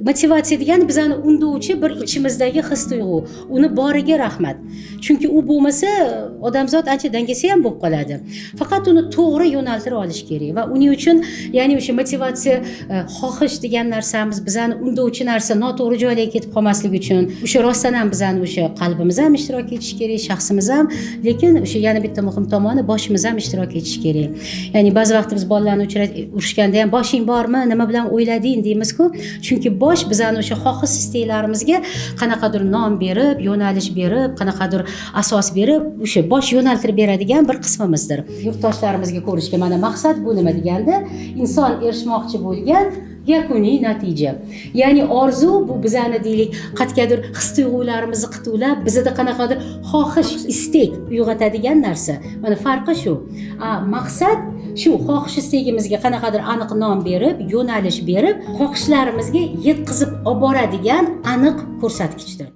Motivatsiya degani bizani undovchi bir ichimizdagi his tuyg'u. Uni boriga rahmat. Chunki u bo'lmasa odamzod ancha dangasa ham bo'lib qoladi. Faqat uni to'g'ri yo'naltira olish kerak va uning uchun ya'ni o'sha motivatsiya xohish degan narsamiz bizani undovchi narsa noto'g'ri joylarga ketib qolmasligi uchun o'sha rostdan ham bizani o'sha qalbimiz ham ishtirok etishi kerak, shaxsimiz ham, lekin o'sha yana bitta muhim tomoni boshimiz ham ishtirok etishi kerak. Ya'ni ba'zi vaqt biz bolalarni urishganda ham boshing bormi, nima bilan o'ylading deymiz-ku. Chunki bosh bizani o'sha xohis isteklarimizga qanaqadir nom berib, yo'nalish berib, qanaqadir asos berib, o'sha bosh yo'naltirib beradigan bir qismimizdir. Yurtdoshlarimizga ko'rishga mana maqsad bu nima deganda, inson erishmoqchi bo'lgan yakuniy natija. Ya'ni orzu bu bizani deylik, qatgadir his-tuyg'ularimizni qituvlab, bizda qanaqadir xohish, istek uyg'otadigan narsa. Mana farqi shu. Maqsad shu xohish istegimizga qanaqadir aniq nom berib, yo'nalish berib, xohishlarimizga yetkazib olib boradigan aniq ko'rsatkichdir.